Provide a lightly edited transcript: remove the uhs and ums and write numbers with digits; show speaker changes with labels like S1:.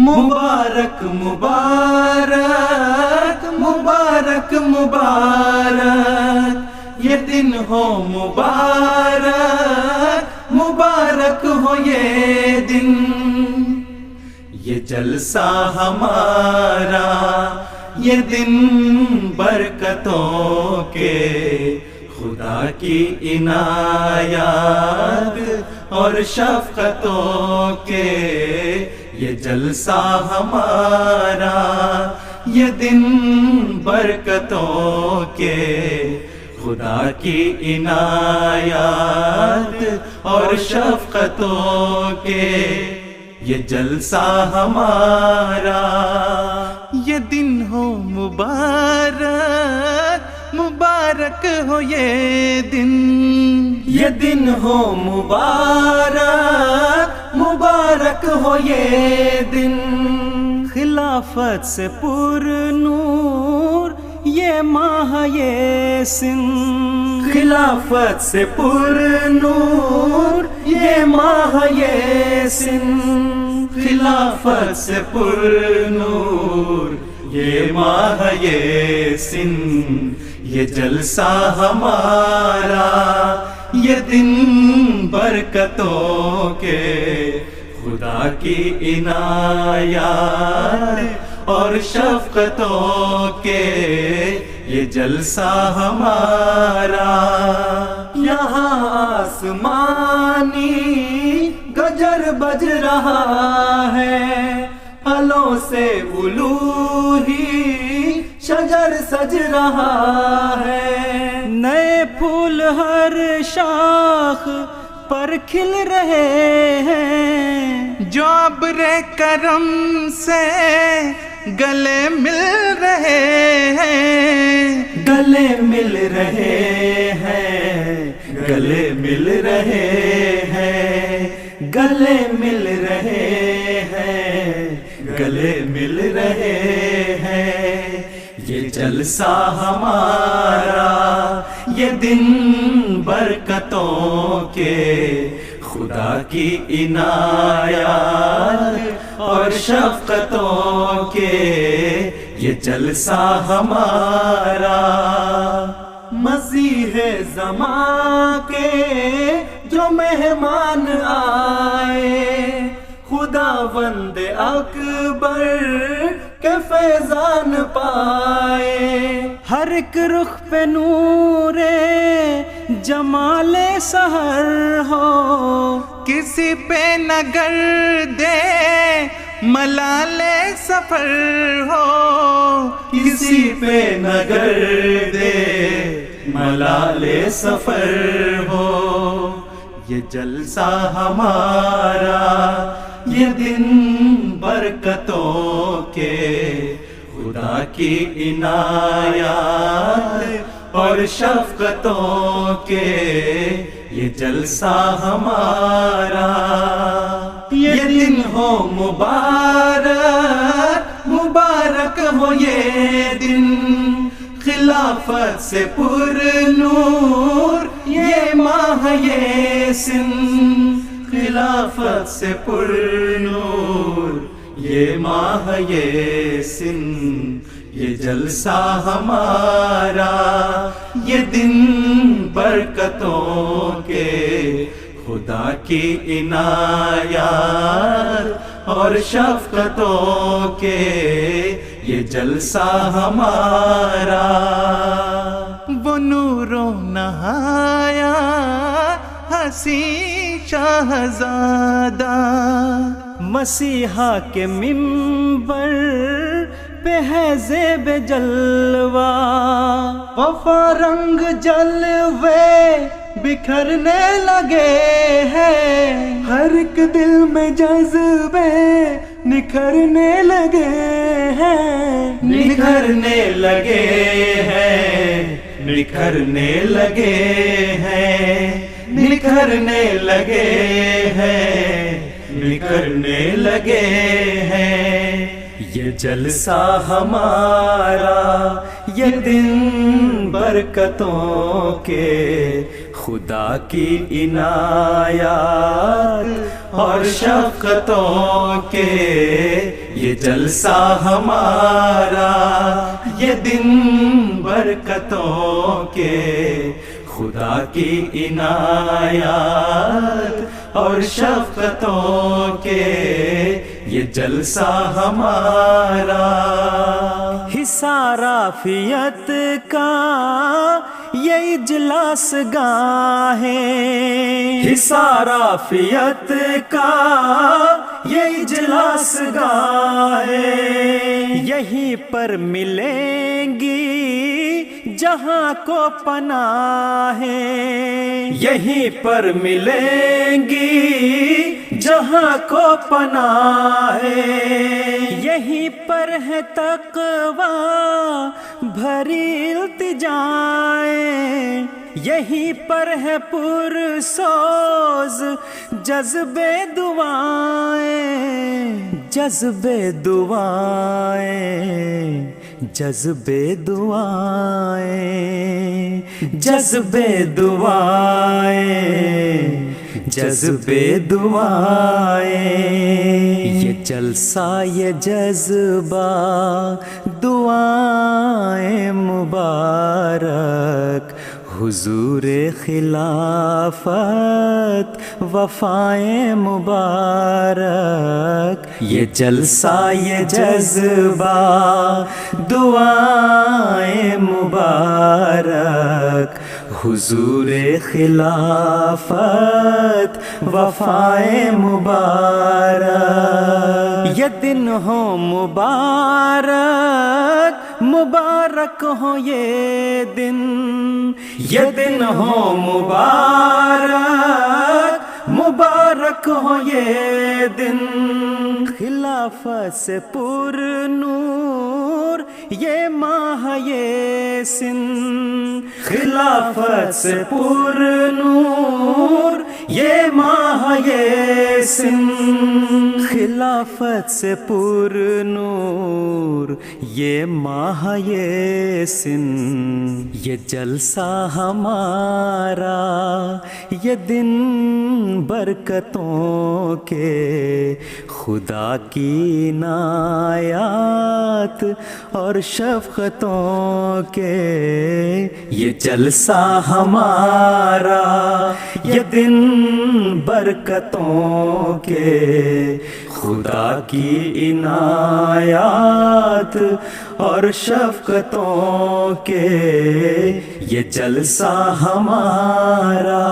S1: مبارک مبارک مبارک مبارک یہ دن ہو مبارک مبارک ہو یہ دن، یہ جلسہ ہمارا یہ دن برکتوں کے، خدا کی عنایات اور شفقتوں کے، یہ جلسہ ہمارا یہ دن برکتوں کے، خدا کی عنایات اور شفقتوں کے، یہ جلسہ ہمارا یہ دن ہو مبارک مبارک ہو یہ دن، یہ دن ہو مبارک مبارک ہو یہ دن، خلافت سے پر نور یہ ماہ یہ سن، خلافت سے پر نور یہ ماہ یہ سن، خلافت سے پر نور یہ ماہ یہ سن، یہ جلسہ ہمارا یہ دن برکتوں کے، خدا کی عنایات اور شفقتوں کے، یہ جلسہ ہمارا، یہاں آسمانی گجر بج رہا ہے، پھلوں سے الوہی شجر سج رہا ہے، نئے پھول ہر شاخ پر کھل رہے ہیں، جو ابر کرم سے گلے مل رہے ہیں، گلے مل رہے ہیں، گلے مل رہے ہیں، گلے مل رہے ہیں، گلے مل رہے ہیں، یہ جلسہ ہمارا یہ دن برکتوں کے، خدا کی عنایات اور شفقتوں کے، یہ جلسہ ہمارا، مسیح زمان کے جو مہمان آئے، خداوند اکبر کے فیضان پائے، ہر ایک رخ پہ نور جمال سحر ہو، کسی پہ نہ گردے ملال سفر ہو، کسی پہ نہ گردے ملال سفر ہو، یہ جلسہ ہمارا یہ دن برکتوں کے، خدا کی عنایات اور شفقتوں کے، یہ جلسہ ہمارا یہ دن ہو مبارک مبارک ہو یہ دن، خلافت سے پر نور یہ ماہ یہ سن، خلافت سے پر نور یہ ماہ یہ سن، یہ جلسہ ہمارا یہ دن برکتوں کے، خدا کی عنایات اور شفقتوں کے، یہ جلسہ ہمارا، وہ نور و نہایا حسین شہزادہ، مسیحا کے منبر پہ ہے زیب جلوہ، وفا رنگ جلوے بکھرنے لگے ہیں، ہر ایک دل میں جذبے نکھرنے لگے ہیں، نکھرنے لگے ہیں، نکھرنے لگے ہیں، نکھرنے لگے ہیں، نکھرنے لگے ہیں، یہ جلسہ ہمارا یہ دن برکتوں کے، خدا کی عنایات اور شفقتوں کے، یہ جلسہ ہمارا، یہ دن برکتوں کے، خدا کی عنایات اور شفقتوں کے، یہ جلسہ ہمارا۔
S2: حصار عافیت کا یہ اجلاس گاہ ہے، حصار عافیت کا یہ اجلاس گاہ ہے، یہیں پر ملیں گی جہاں کو پناہ ہے، یہیں پر ملیں گی جہاں کو پناہ ہے، یہیں پر ہے تقویٰ بھری التجائیں، یہیں پر ہے پرسوز جذبے دعائیں، جذبے دعائیں، جذبے دعائیں، جذبے دعائیں، جذبے دعائیں، یہ جلسہ یہ جذبہ دعائیں مبارک، حضور خلافت وفائیں مبارک، یہ جلسہ یہ جذبہ دعائیں مبارک، حضور خلافت وفائیں مبارک، یہ دن ہو مبارک، مبارک ہو یہ دن، یہ دن ہو مبارک، مبارک ہو یہ دن، خلافت سے پر نور یہ ماہ یہ سن، خلافت سے پر نور یہ ماہ یہ سن، خلافت سے پر نور یہ ماہ یہ سن، یہ جلسہ ہمارا یہ دن برکتوں کے، خدا کی عنایات اور شفقتوں کے، یہ جلسہ ہمارا یہ دن برکتوں کے، خدا کی عنایات اور شفقتوں کے، یہ جلسہ ہمارا۔